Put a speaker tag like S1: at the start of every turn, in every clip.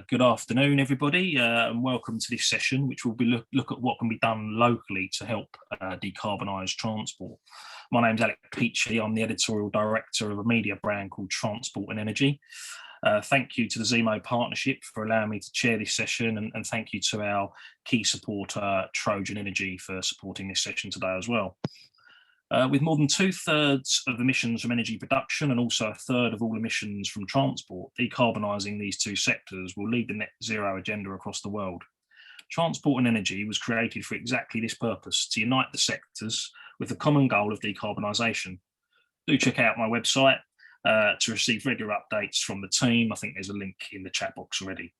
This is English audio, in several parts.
S1: good afternoon, everybody, and welcome to this session, which will be look at what can be done locally to help decarbonise transport. My name's Alec Peachey. I'm the editorial director of a media brand called Transport and Energy. Thank you to the Zemo partnership for allowing me to chair this session, and thank you to our key supporter, Trojan Energy, for supporting this session today as well. With more than 2/3 of emissions from energy production and also 1/3 of all emissions from transport, decarbonising these two sectors will lead the net zero agenda across the world. Transport and energy was created for exactly this purpose, to unite the sectors with the common goal of decarbonisation. Do check out my website to receive regular updates from the team. I think there's a link in the chat box already.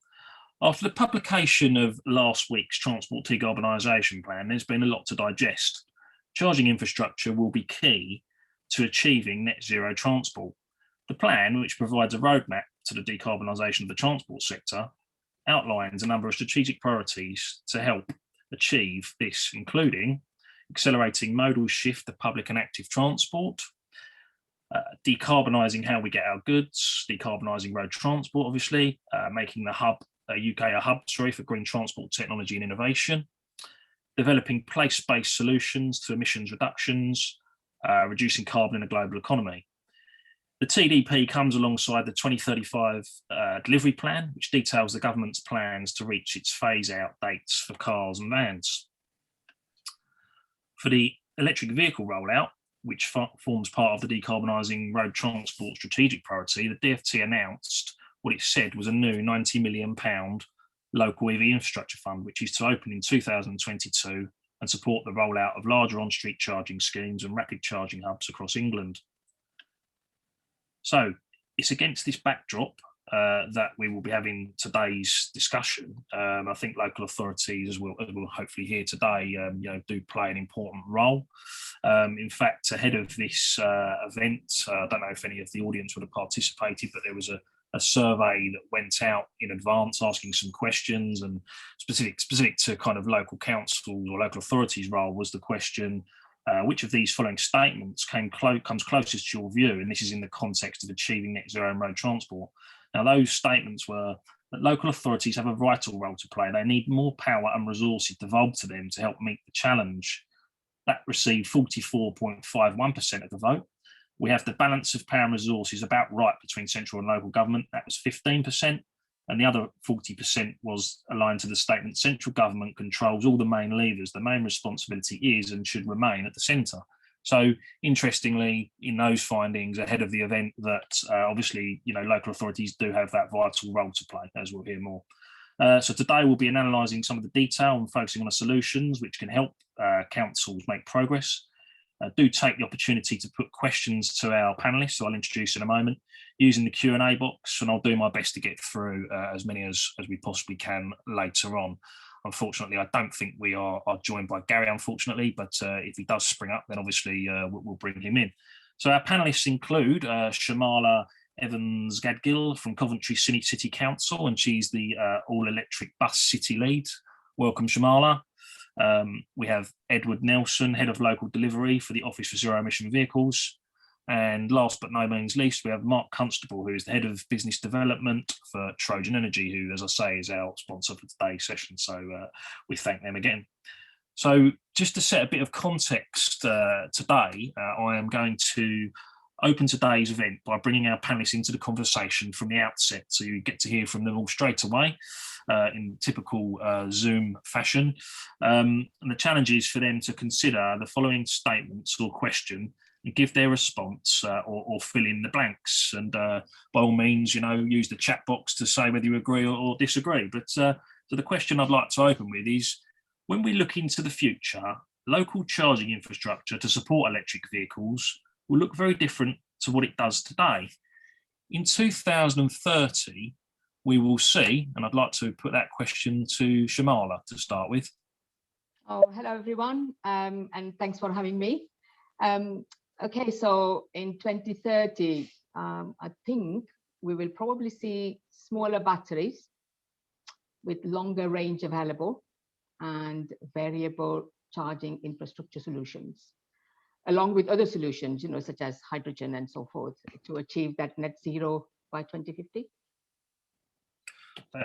S1: After the publication of last week's Transport Decarbonisation Plan, there's been a lot to digest. Charging infrastructure will be key to achieving net zero transport. The plan, which provides a roadmap to the decarbonisation of the transport sector, outlines a number of strategic priorities to help achieve this, including accelerating modal shift to public and active transport, decarbonising how we get our goods, decarbonising road transport, obviously, making the UK a hub for green transport technology and innovation, developing place-based solutions to emissions reductions, reducing carbon in a global economy. The TDP comes alongside the 2035 delivery plan, which details the government's plans to reach its phase-out dates for cars and vans. For the electric vehicle rollout, which forms part of the decarbonising road transport strategic priority, the DfT announced what it said was a new £90 million local EV infrastructure fund, which is to open in 2022 and support the rollout of larger on-street charging schemes and rapid charging hubs across England. So it's against this backdrop that we will be having today's discussion. I think local authorities, as we'll hopefully hear today, do play an important role. In fact, ahead of this event, I don't know if any of the audience would have participated, but there was a survey that went out in advance asking some questions, and specific to kind of local councils or local authorities' role was the question, which of these following statements comes closest to your view, and this is in the context of achieving net zero in road transport. Now, those statements were that local authorities have a vital role to play. They need more power and resources devolved to them to help meet the challenge. That received 44.51% of the vote. We have the balance of power and resources about right between central and local government. That was 15%. And the other 40% was aligned to the statement, central government controls all the main levers. The main responsibility is and should remain at the centre. So interestingly, in those findings ahead of the event, that obviously, local authorities do have that vital role to play, as we'll hear more. So today we'll be analysing some of the detail and focusing on the solutions which can help councils make progress. Do take the opportunity to put questions to our panellists, who I'll introduce in a moment, using the Q&A box, and I'll do my best to get through as many as we possibly can later on. Unfortunately, I don't think we are joined by Gary, unfortunately, but if he does spring up, then obviously we'll bring him in. So our panellists include Shamala Evans-Gadgil from Coventry City Council, and she's the all-electric bus city lead. Welcome, Shamala. We have Edward Nelson, Head of Local Delivery for the Office for Zero Emission Vehicles. And last but no means least, we have Mark Constable, who is the Head of Business Development for Trojan Energy, who, as I say, is our sponsor for today's session. So we thank them again. So just to set a bit of context today, I am going to open today's event by bringing our panellists into the conversation from the outset, so you get to hear from them all straight away in typical Zoom fashion. And the challenge is for them to consider the following statements or question and give their response or fill in the blanks. And by all means, use the chat box to say whether you agree or disagree. But so the question I'd like to open with is, when we look into the future, local charging infrastructure to support electric vehicles will look very different to what it does today. In 2030, we will see, and I'd like to put that question to Shamala to start with.
S2: Oh, hello everyone, and thanks for having me. Okay, so in 2030, I think we will probably see smaller batteries with longer range available and variable charging infrastructure solutions, along with other solutions, such as hydrogen and so forth, to achieve that net zero by 2050.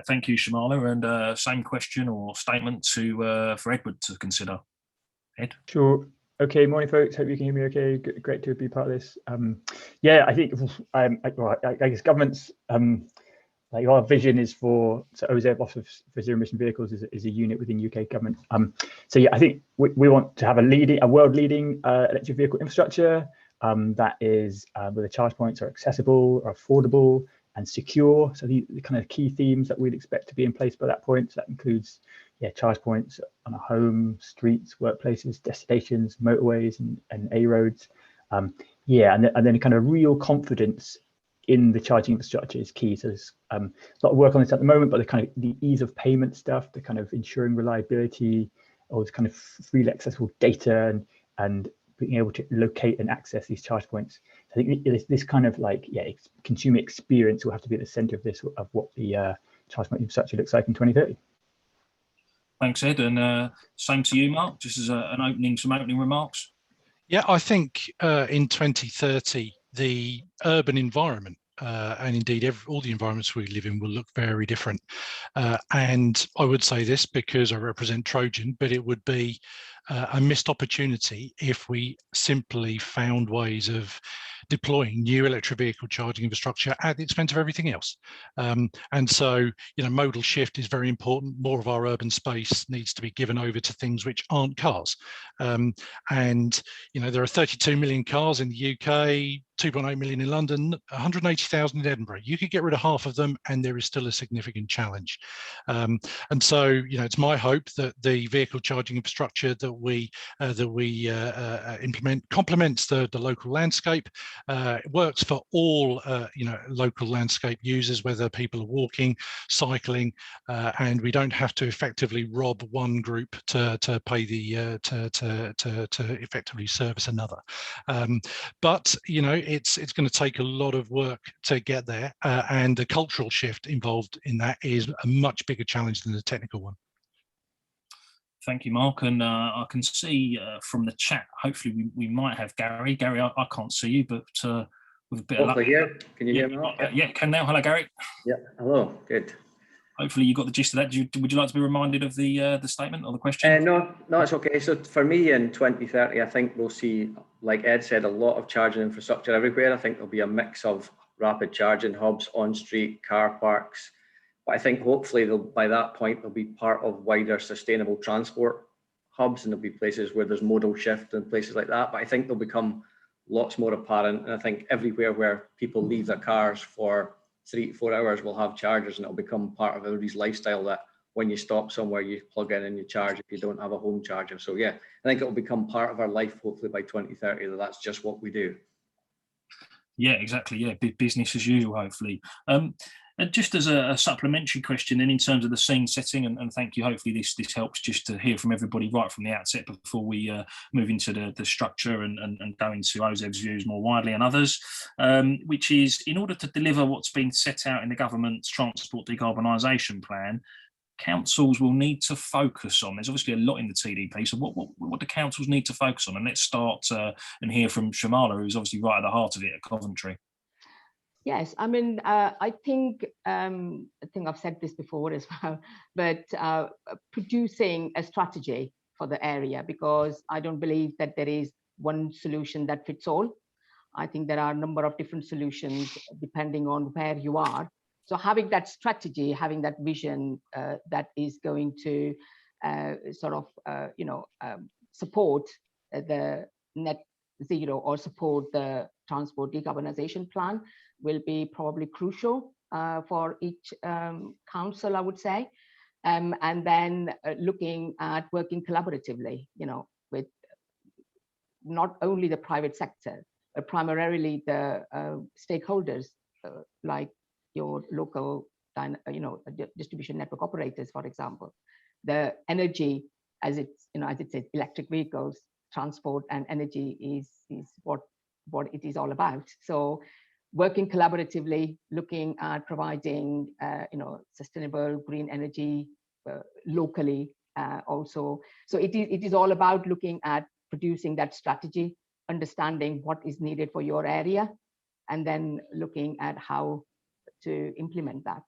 S1: Thank you, Shamala. And same question or statement to for Edward to consider. Ed?
S3: Sure. Okay, morning, folks. Hope you can hear me okay. Great to be part of this. Yeah, I think I guess government's like our vision is for OZEV, Office for Zero Emission Vehicles, is a unit within UK government. So yeah, I think we want to have a world-leading electric vehicle infrastructure that is where the charge points are accessible, are affordable, and secure. So the kind of key themes that we'd expect to be in place by that point. So that includes charge points on a home, streets, workplaces, destinations, motorways, and A roads. And then kind of real confidence in the charging infrastructure is key. So there's a lot of work on this at the moment, but the ease of payment stuff, the kind of ensuring reliability, all this kind of freely accessible data and being able to locate and access these charge points. I think this kind of consumer experience will have to be at the center of this, of what the charge point infrastructure looks like in 2030.
S1: Thanks, Ed, and same to you, Mark, just as some opening remarks.
S4: Yeah, I think in 2030, the urban environment and indeed all the environments we live in will look very different. And I would say this because I represent Trojan, but it would be a missed opportunity if we simply found ways of deploying new electric vehicle charging infrastructure at the expense of everything else. And so, modal shift is very important. More of our urban space needs to be given over to things which aren't cars. And, there are 32 million cars in the UK, 2.8 million in London, 180,000 in Edinburgh. You could get rid of half of them and there is still a significant challenge. And so, it's my hope that the vehicle charging infrastructure that we implement complements the local landscape. It works for all local landscape users, whether people are walking, cycling, and we don't have to effectively rob one group to pay the to effectively service another. But it's going to take a lot of work to get there, and the cultural shift involved in that is a much bigger challenge than the technical one.
S1: Thank you, Mark. And I can see from the chat, hopefully we might have Gary. Gary, I can't see you, but with a bit of luck.
S5: Here. Can you hear me?
S1: Yeah, can now. Hello, Gary.
S5: Yeah, hello. Good.
S1: Hopefully you got the gist of that. Would you like to be reminded of the statement or the question?
S5: No, it's okay. So for me, in 2030, I think we'll see, like Ed said, a lot of charging infrastructure everywhere. I think there'll be a mix of rapid charging hubs, on-street, car parks. But I think hopefully by that point, they'll be part of wider sustainable transport hubs, and there'll be places where there's modal shift and places like that. But I think they'll become lots more apparent. And I think everywhere where people leave their cars for 3 to 4 hours will have chargers, and it'll become part of everybody's lifestyle that when you stop somewhere, you plug in and you charge if you don't have a home charger. So yeah, I think it'll become part of our life, hopefully by 2030, that's just what we do.
S1: Yeah, exactly. Yeah, business as usual, hopefully. And just as a supplementary question, then in terms of the scene setting, and thank you, hopefully this helps just to hear from everybody right from the outset before we move into the structure and go into OZEV's views more widely and others, which is in order to deliver what's been set out in the government's transport decarbonisation plan, councils will need to focus on. There's obviously a lot in the TDP, so what do councils need to focus on? And let's start and hear from Shamala, who's obviously right at the heart of it at Coventry.
S2: Yes, I mean, I think I've said this before as well, but producing a strategy for the area, because I don't believe that there is one solution that fits all. I think there are a number of different solutions depending on where you are. So having that strategy, having that vision that is going to support the net zero or support the transport decarbonisation plan will be probably crucial for each council, I would say. And then looking at working collaboratively, with not only the private sector, but primarily the stakeholders like your local, distribution network operators, for example. The energy, as it says, electric vehicles, transport and energy is what it is all about. So working collaboratively, looking at providing, sustainable green energy locally also. So it is all about looking at producing that strategy, understanding what is needed for your area, and then looking at how to implement that.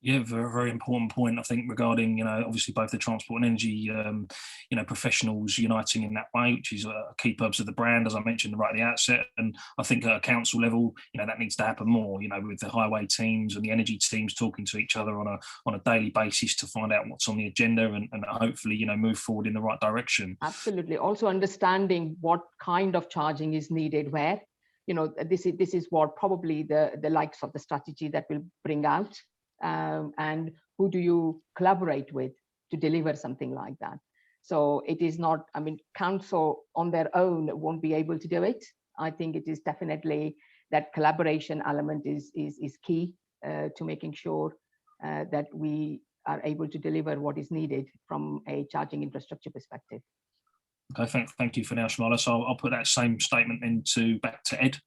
S1: Yeah, very, very important point, I think, regarding, obviously both the transport and energy, professionals uniting in that way, which is a key purpose of the brand, as I mentioned right at the outset. And I think at a council level, that needs to happen more, with the highway teams and the energy teams talking to each other on a daily basis to find out what's on the agenda and hopefully, move forward in the right direction.
S2: Absolutely. Also understanding what kind of charging is needed where. This is what probably the likes of the strategy that will bring out. And who do you collaborate with to deliver something like that? So it is not, council on their own won't be able to do it. I think it is definitely that collaboration element is key to making sure that we are able to deliver what is needed from a charging infrastructure perspective.
S1: Okay, thank you for now, Shamala. So I'll put that same statement back to Ed.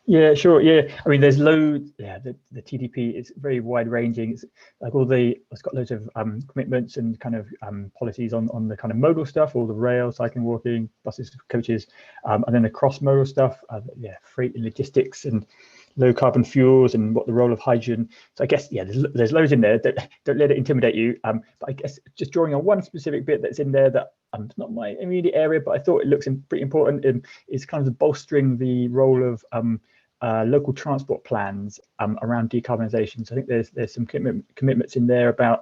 S3: Yeah, sure. Yeah, there's loads. Yeah, the TDP is very wide ranging. It's like it's got loads of commitments and kind of policies on the kind of modal stuff, all the rail, cycling, walking, buses, coaches, and then the cross modal stuff. Freight and logistics and low carbon fuels and what the role of hydrogen. So I guess there's loads in there that don't let it intimidate you. But I guess just drawing on one specific bit that's in there that not my immediate area, but I thought it looks pretty important. Is kind of bolstering the role of local transport plans around decarbonisation. So I think there's some commitments in there about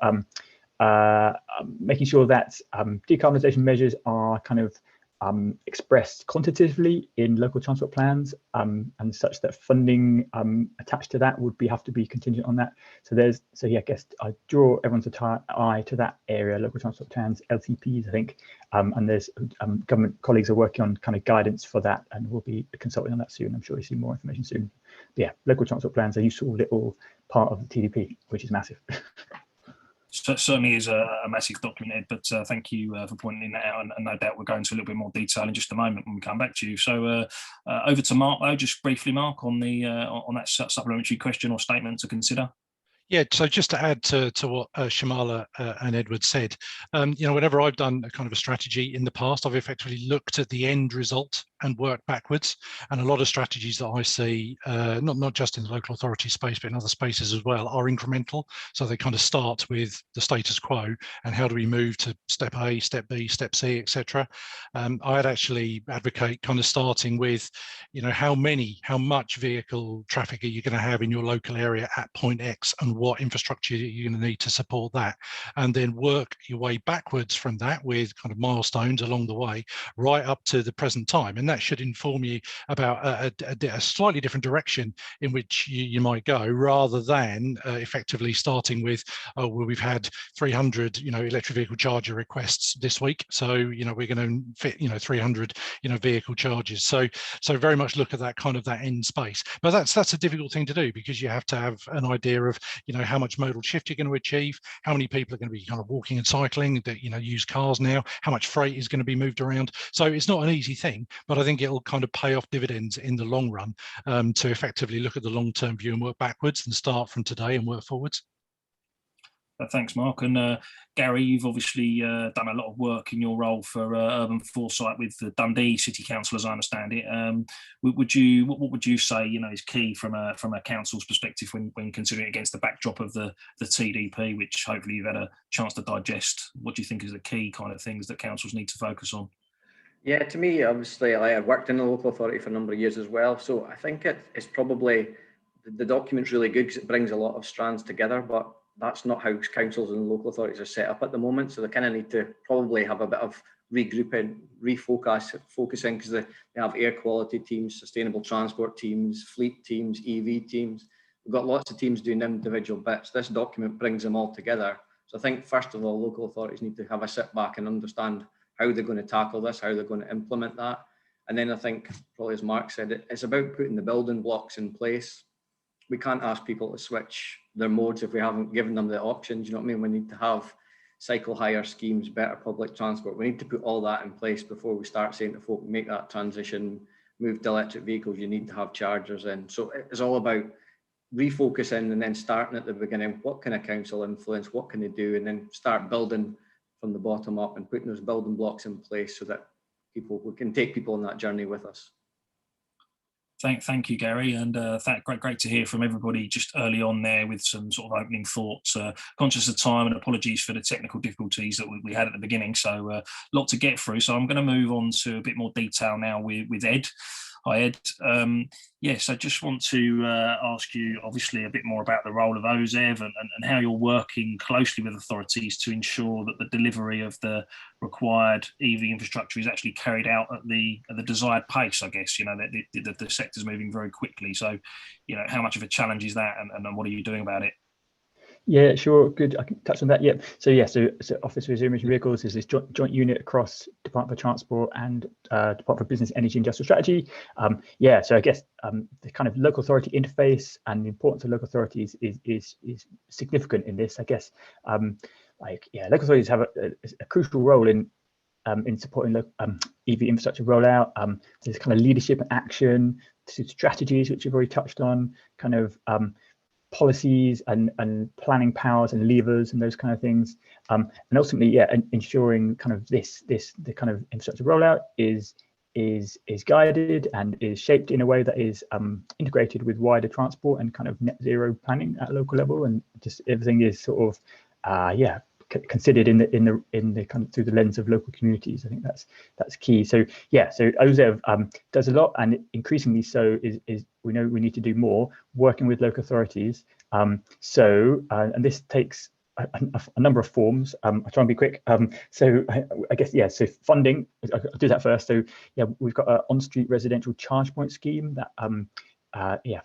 S3: making sure that decarbonisation measures are kind of expressed quantitatively in local transport plans, and such that funding attached to that would have to be contingent on that. So I guess I draw everyone's eye to that area, local transport plans, LTPs, I think, and there's government colleagues are working on kind of guidance for that, and we'll be consulting on that soon. I'm sure you'll see more information soon. But yeah, local transport plans are a useful little part of the TDP, which is massive.
S1: So certainly is a massive document, Ed, but thank you for pointing that out, and no doubt we'll go into a little bit more detail in just a moment when we come back to you. So over to Mark, though, just briefly, Mark, on that supplementary question or statement to consider.
S4: Yeah, so just to add to what Shamala and Edward said, whenever I've done a kind of a strategy in the past, I've effectively looked at the end result and worked backwards. And a lot of strategies that I see, not just in the local authority space, but in other spaces as well, are incremental. So they kind of start with the status quo and how do we move to step A, step B, step C, etc. I'd actually advocate kind of starting with, how much vehicle traffic are you going to have in your local area at point X, and what infrastructure you're going to need to support that, and then work your way backwards from that with kind of milestones along the way right up to the present time. And that should inform you about a slightly different direction in which you might go, rather than effectively starting with, we've had 300 electric vehicle charger requests this week, so we're going to fit 300 vehicle charges. So very much look at that kind of that end space. But that's a difficult thing to do, because you have to have an idea of how much modal shift you're going to achieve, how many people are going to be kind of walking and cycling, that use cars now, how much freight is going to be moved around. So it's not an easy thing, but I think it'll kind of pay off dividends in the long run, to effectively look at the long-term view and work backwards and start from today and work forwards.
S1: Thanks, Mark. And Gary, you've obviously done a lot of work in your role for urban foresight with the Dundee City Council, as I understand it. What would you say is key from a council's perspective when considering it against the backdrop of the TDP, which hopefully you've had a chance to digest? What do you think is the key kind of things that councils need to focus on?
S5: Yeah, to me, obviously, I worked in a local authority for a number of years as well, so I think it's probably, the document's really good because it brings a lot of strands together, but that's not how councils and local authorities are set up at the moment. So they kind of need to probably have a bit of regrouping, focusing, because they have air quality teams, sustainable transport teams, fleet teams, EV teams. We've got lots of teams doing individual bits. This document brings them all together. So I think, first of all, local authorities need to have a sit back and understand how they're going to tackle this, how they're going to implement that. And then I think, probably as Mark said, it's about putting the building blocks in place. We can't ask people to switch their modes if we haven't given them the options. You know what I mean? We need to have cycle hire schemes, better public transport. We need to put all that in place before we start saying to folk, make that transition, move to electric vehicles, you need to have chargers in. So it's all about refocusing and then starting at the beginning. What can a council influence? What can they do? And then start building from the bottom up and putting those building blocks in place so that we can take people on that journey with us.
S1: Thank you, Gary, and great to hear from everybody just early on there with some sort of opening thoughts. Conscious of time, and apologies for the technical difficulties that we had at the beginning. So a lot to get through. So I'm going to move on to a bit more detail now with Ed. Hi, Ed. Yes, I just want to ask you, obviously, a bit more about the role of OZEV and how you're working closely with authorities to ensure that the delivery of the required EV infrastructure is actually carried out at the desired pace. I guess the sector's moving very quickly. So, how much of a challenge is that, and what are you doing about it?
S3: Yeah, sure. Good. I can touch on that. Yeah. So Office for Zero Emission Vehicles is this joint unit across Department for Transport and Department for Business, Energy, and Industrial Strategy. So I guess the kind of local authority interface and the importance of local authorities is significant in this. I guess local authorities have a crucial role in supporting EV infrastructure rollout. There's kind of leadership and action, strategies which you've already touched on, kind of policies and planning powers and levers and those kind of things, and ultimately ensuring kind of the kind of infrastructure rollout is guided and is shaped in a way that is integrated with wider transport and kind of net zero planning at a local level, and just everything is sort of considered in the kind of through the lens of local communities. I think that's key. So OZEV does a lot, and increasingly so is we know we need to do more working with local authorities. And this takes a number of forms. I'll try and be quick. So funding, I'll do that first. So we've got an on-street residential charge point scheme that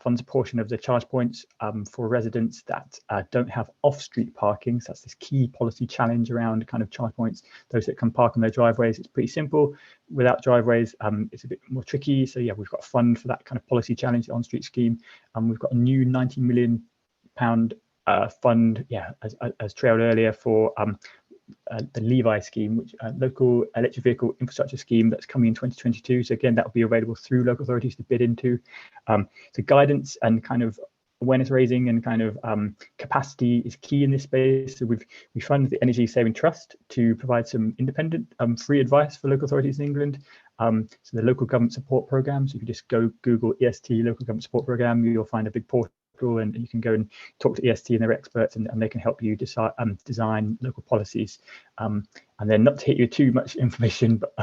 S3: funds a portion of the charge points for residents that don't have off-street parking. So that's this key policy challenge around kind of charge points. Those that can park on their driveways, it's pretty simple. Without driveways, it's a bit more tricky. So we've got a fund for that kind of policy challenge, the on-street scheme. We've got a new £90 million fund, as trailed earlier, for the Levi scheme, which local electric vehicle infrastructure scheme that's coming in 2022. So again, that will be available through local authorities to bid into. So guidance and kind of awareness raising and kind of capacity is key in this space. So we fund the Energy Saving Trust to provide some independent free advice for local authorities in England. So the local government support program. So if you just go Google EST local government support program, you'll find a big portal, and you can go and talk to EST and their experts, and they can help you decide, design local policies. And then, not to hit you with too much information, but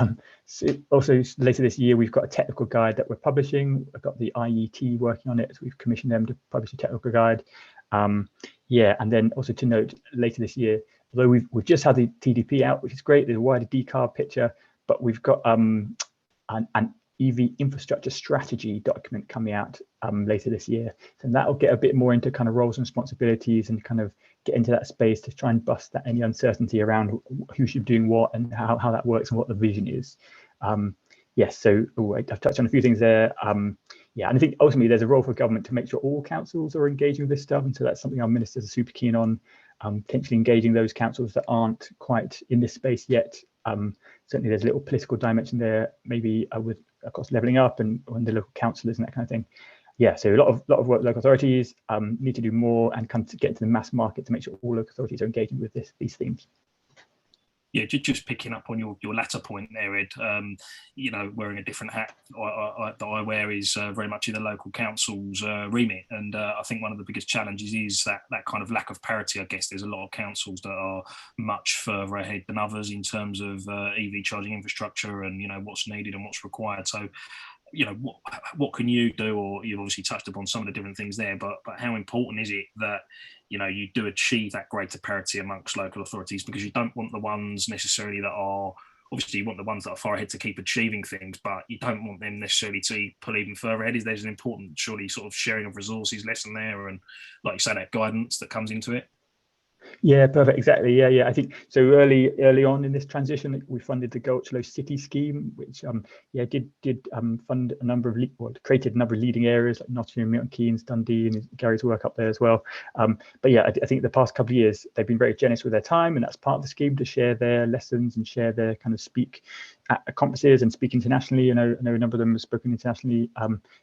S3: so also later this year we've got a technical guide that we're publishing. I've got the IET working on it, so we've commissioned them to publish a technical guide. And then also to note, later this year, although we've just had the TDP out, which is great, there's a wider decarb picture, but we've got an EV infrastructure strategy document coming out later this year, and that will get a bit more into kind of roles and responsibilities and kind of get into that space to try and bust any uncertainty around who should be doing what and how that works and what the vision is. So I've touched on a few things there. And I think ultimately there's a role for government to make sure all councils are engaging with this stuff, and so that's something our ministers are super keen on, potentially engaging those councils that aren't quite in this space yet. Certainly there's a little political dimension there, maybe with cost levelling up and the local councillors and that kind of thing. So a lot of work local authorities need to do more and come to get into the mass market to make sure all local authorities are engaging with these themes.
S1: Yeah, just picking up on your latter point there, Ed, wearing a different hat that I wear is very much in the local council's remit. And I think one of the biggest challenges is that kind of lack of parity. I guess there's a lot of councils that are much further ahead than others in terms of EV charging infrastructure and, what's needed and what's required. So, what can you do? Or you've obviously touched upon some of the different things there, but how important is it that you do achieve that greater parity amongst local authorities, because you don't want the ones necessarily that are, obviously you want the ones that are far ahead to keep achieving things, but you don't want them necessarily to pull even further ahead. There's an important, surely, sort of sharing of resources lesson there, and like you say, that guidance that comes into it.
S3: Yeah, perfect. Exactly. Yeah. I think so. Early on in this transition, we funded the Go Low City scheme, which did fund a number of created a number of leading areas like Nottingham, Milton Keynes, Dundee, and Gary's work up there as well. I think the past couple of years they've been very generous with their time, and that's part of the scheme to share their lessons and share their kind of speak at conferences and speak internationally. I know a number of them have spoken internationally,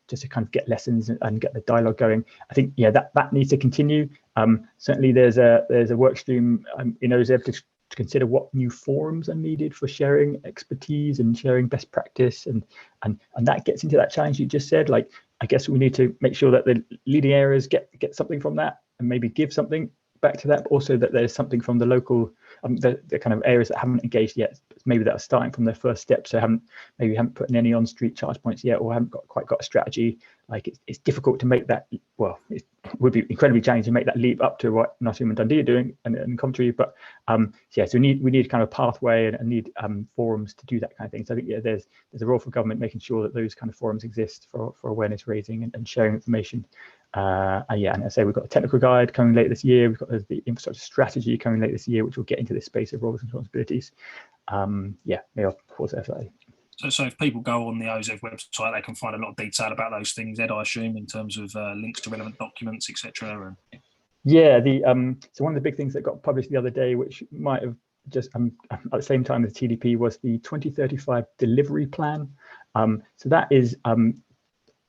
S3: just to kind of get lessons and get the dialogue going. I think that needs to continue. Certainly there's a work stream in OZEV to consider what new forums are needed for sharing expertise and sharing best practice, and that gets into that challenge you just said, like I guess we need to make sure that the leading areas get something from that, and maybe give something back to that, but also that there's something from the local, the kind of areas that haven't engaged yet, maybe that are starting from their first steps, so maybe haven't put in any on-street charge points yet, or haven't quite got a strategy. Like it's difficult to make that, well, it would be incredibly challenging to make that leap up to what Nottingham and Dundee are doing and Coventry, but yeah, so we need kind of a pathway and need forums to do that kind of thing. So I think there's a role for government making sure that those kind of forums exist for awareness raising and sharing information. Yeah, and I say we've got a technical guide coming later this year. We've got the infrastructure strategy coming later this year, which will get into this space of roles and responsibilities. Yeah, maybe I'll pause there slightly.
S1: So if people go on the OZEV website, they can find a lot of detail about those things, Ed, I assume, in terms of links to relevant documents, etc.
S3: Yeah, so one of the big things that got published the other day, which might have just at the same time as TDP, was the 2035 delivery plan. So that is in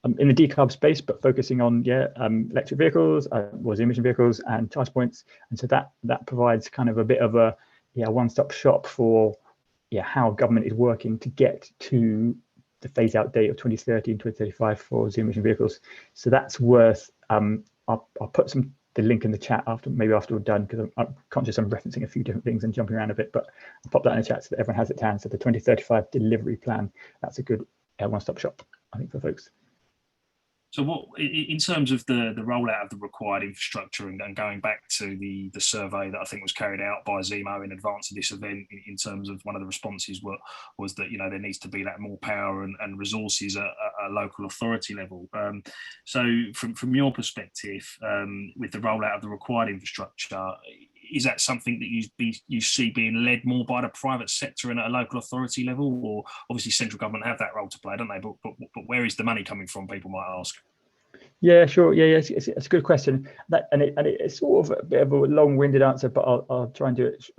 S3: the decarb space, but focusing on electric vehicles, emission vehicles, and charge points. And so that provides kind of a bit of a one-stop shop for how government is working to get to the phase-out date of 2030 and 2035 for zero-emission vehicles. So that's worth. I'll put the link in the chat after we're done, because I'm conscious I'm referencing a few different things and jumping around a bit, but I'll pop that in the chat so that everyone has it to hand. So the 2035 delivery plan, that's a good one-stop shop, I think, for folks.
S1: So what, in terms of the rollout of the required infrastructure, and going back to the survey that I think was carried out by Zemo in advance of this event, in terms of one of the responses was that there needs to be that more power and resources at a local authority level. So from your perspective, with the rollout of the required infrastructure, is that something that you see being led more by the private sector and at a local authority level, or obviously central government have that role to play, don't they? But where is the money coming from? People might ask.
S3: Yeah, sure. Yeah, it's a good question. It's sort of a bit of a long-winded answer, but I'll try and do it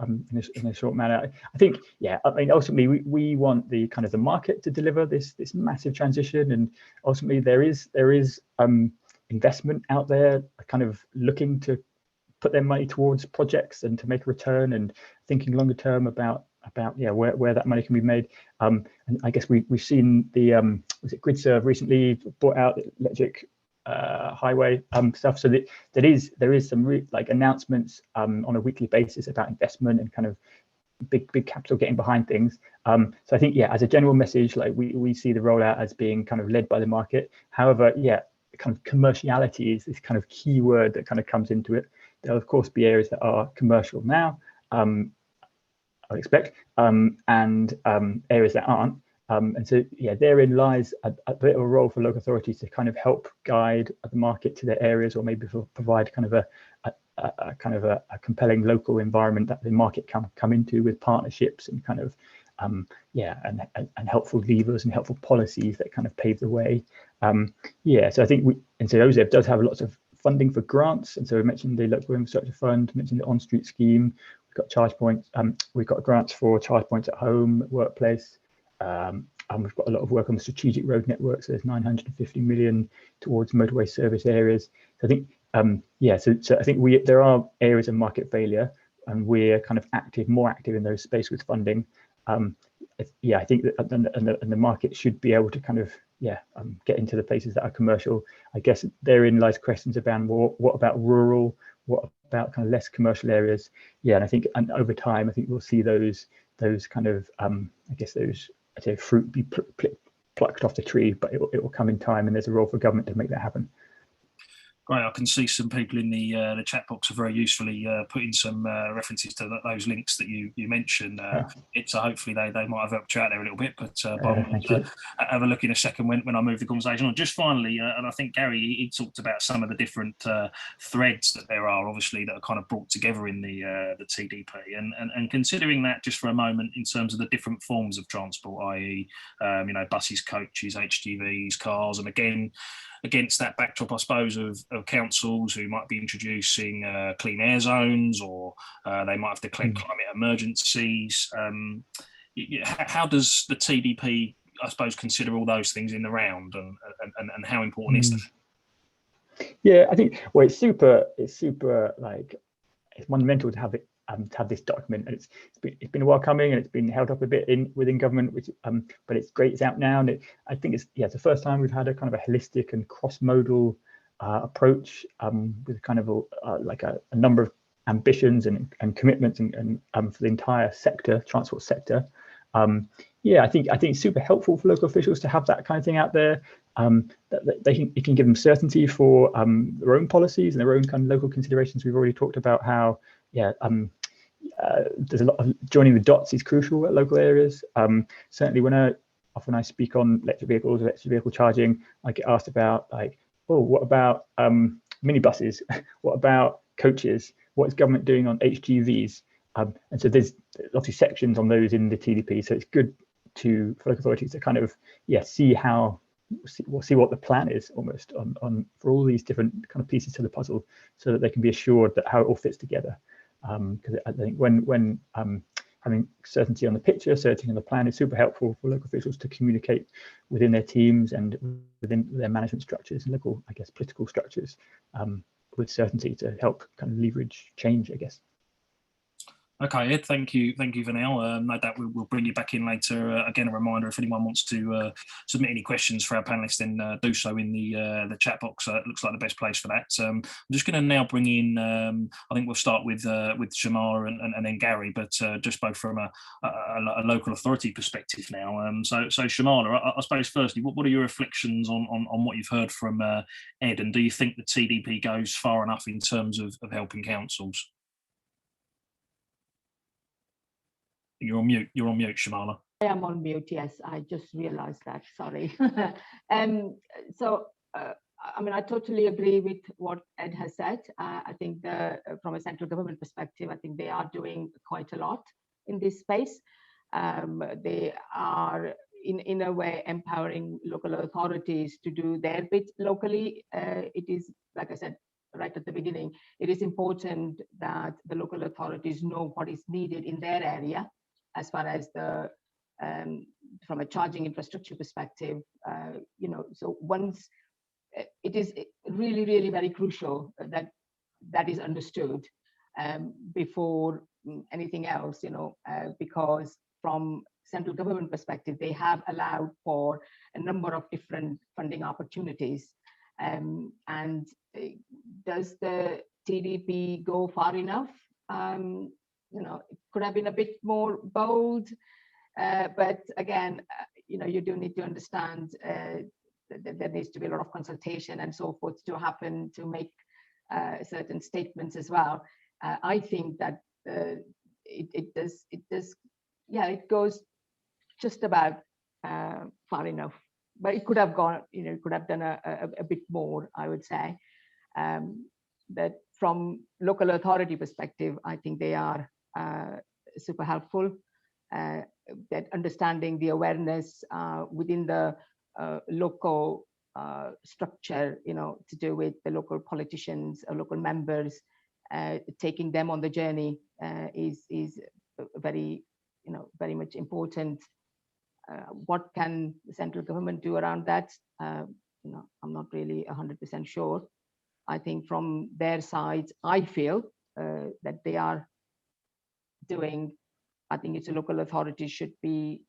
S3: in a short manner. I think, ultimately we want the kind of the market to deliver this massive transition, and ultimately there is investment out there kind of looking to put their money towards projects and to make a return, and thinking longer term about where that money can be made. And I guess we've seen the was it GridServe recently brought out electric highway stuff, so that there is some announcements on a weekly basis about investment and kind of big capital getting behind things. So I think as a general message, we see the rollout as being kind of led by the market. However, kind of commerciality is this kind of key word that kind of comes into it. There'll of course be areas that are commercial now, I would expect, and areas that aren't. And so therein lies a bit of a role for local authorities to kind of help guide the market to their areas, or maybe provide kind of a compelling local environment that the market can come into, with partnerships and kind of and helpful levers and helpful policies that kind of pave the way. So I think OZEV does have lots of funding for grants, and so we mentioned the local infrastructure fund, mentioned the on-street scheme. We've got charge points. We've got grants for charge points at home, workplace. And we've got a lot of work on the strategic road network. So there's 950 million towards motorway service areas. So I think, so I think there are areas of market failure, and we're kind of more active in those space with funding. I think that and the market should be able to kind of get into the places that are commercial. I guess therein lies questions about what about rural, what about kind of less commercial areas. And I think over time, I think we'll see those kind of I'd say fruit be plucked off the tree, but it will come in time, and there's a role for government to make that happen.
S1: Great. I can see some people in the chat box are very usefully putting some references to those links that you mentioned. So hopefully they might have helped you out there a little bit, but I'll have a look in a second when I move the conversation on. Just finally, and I think Gary, he talked about some of the different threads that there are, obviously, that are kind of brought together in the TDP, and considering that just for a moment in terms of the different forms of transport, i.e. buses, coaches, HGVs, cars, and again, against that backdrop, I suppose, of councils who might be introducing clean air zones, or they might have declared climate emergencies. How does the TDP, I suppose, consider all those things in the round, and how important is that?
S3: Yeah, I think it's super it's monumental to have it to have this document, and it's been a while coming, and it's been held up a bit within government, which but it's great, it's out now, and I think it's it's the first time we've had a kind of a holistic and cross-modal approach with kind of a number of ambitions and commitments and for the entire sector, transport sector. I think it's super helpful for local officials to have that kind of thing out there. That it can give them certainty for their own policies and their own kind of local considerations. We've already talked about how there's a lot of joining the dots is crucial at local areas. Certainly when I speak on electric vehicles, electric vehicle charging, I get asked about like, oh, what about minibuses? What about coaches? What is government doing on HGVs? And so there's obviously sections on those in the TDP. So it's good for local authorities to kind of see what the plan is almost on for all these different kind of pieces to the puzzle, so that they can be assured that how it all fits together. Because I think when having certainty on the picture, certainty on the plan is super helpful for local officials to communicate within their teams and within their management structures and local, I guess, political structures with certainty to help kind of leverage change, I guess.
S1: Okay, Ed, thank you for now. No doubt we'll bring you back in later. Again, a reminder, if anyone wants to submit any questions for our panelists, then do so in the chat box. It looks like the best place for that. I'm just going to now bring in, I think we'll start with Shamala and then Gary, but just both from a local authority perspective now. So Shamala, I suppose firstly, what are your reflections on what you've heard from Ed, and do you think the TDP goes far enough in terms of helping councils? You're on mute, Shamala.
S2: I am on mute, yes. I just realized that, sorry. So, I mean, I totally agree with what Ed has said. I think from a central government perspective, I think they are doing quite a lot in this space. They are, in a way, empowering local authorities to do their bit locally. It is, like I said, right at the beginning, it is important that the local authorities know what is needed in their area, as far as from a charging infrastructure perspective, so once it is really, really very crucial that is understood before anything else, because from central government perspective, they have allowed for a number of different funding opportunities. And does the TDP go far enough? It could have been a bit more bold, but again, you do need to understand that there needs to be a lot of consultation and so forth to happen to make certain statements as well. I think that it goes just about far enough, but it could have gone, it could have done a bit more, I would say. That from local authority perspective, I think they are super helpful, that understanding the awareness within the local structure, to do with the local politicians or local members, taking them on the journey is very, very much important. What can the central government do around that? I'm not really 100% sure. I think from their side, I feel that they are doing. I think it's a local authority should be,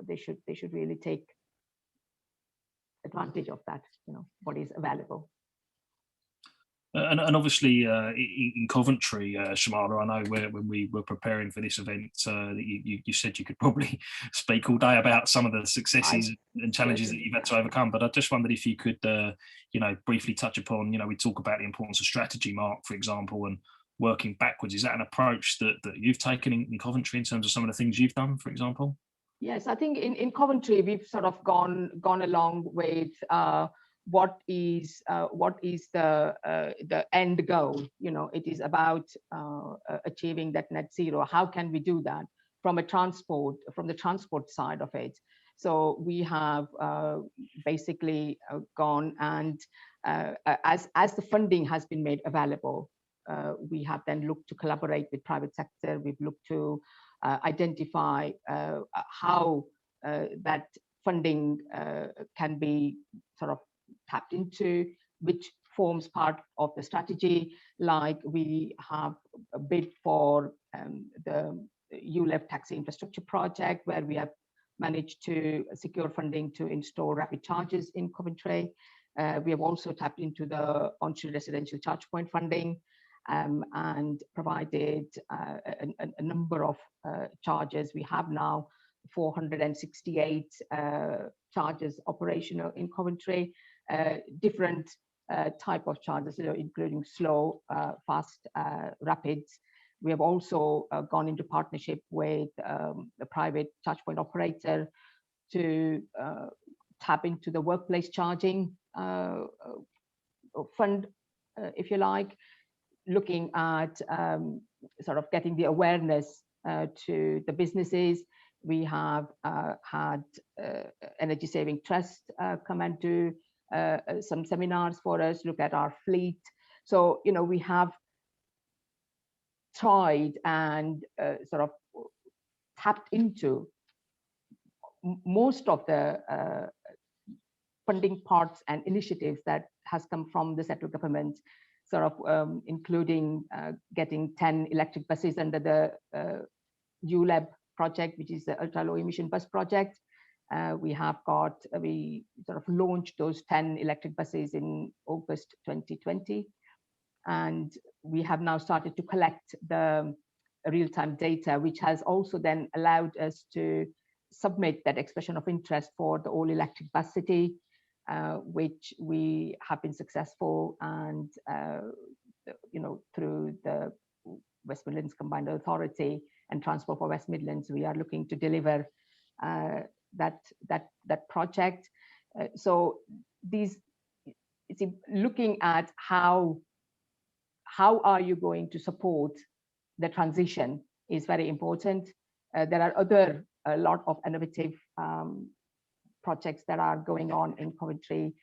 S2: they should really take advantage of that, what is available.
S1: And obviously in Coventry, Shamala, I know when we were preparing for this event, you said you could probably speak all day about some of the successes and challenges that you've had to overcome. But I just wondered if you could, briefly touch upon, we talk about the importance of strategy, Mark, for example, and working backwards. Is that an approach that you've taken in Coventry in terms of some of the things you've done, for example?
S2: Yes, I think in Coventry, we've sort of gone along with what is the end goal. It is about achieving that net zero. How can we do that from the transport side of it? So we have basically gone and as the funding has been made available, we have then looked to collaborate with private sector. We've looked to identify how that funding can be sort of tapped into, which forms part of the strategy. Like we have a bid for the ULEV taxi infrastructure project, where we have managed to secure funding to install rapid charges in Coventry. We have also tapped into the on-street residential charge point funding and provided a number of charges. We have now 468 charges operational in Coventry, different type of charges, including slow, fast, rapids. We have also gone into partnership with the private charge point operator to tap into the workplace charging fund, if you like, looking at sort of getting the awareness to the businesses. We have had Energy Saving Trust come and do some seminars for us, look at our fleet. So, we have tried and sort of tapped into most of the funding parts and initiatives that has come from the central government, sort of including getting 10 electric buses under the ULEV project, which is the ultra low emission bus project. We sort of launched those 10 electric buses in August 2020. And we have now started to collect the real-time data, which has also then allowed us to submit that expression of interest for the all electric bus city, which we have been successful, and through the West Midlands Combined Authority and Transport for West Midlands, we are looking to deliver that project. So it's looking at how are you going to support the transition is very important. There are a lot of innovative projects that are going on in Coventry.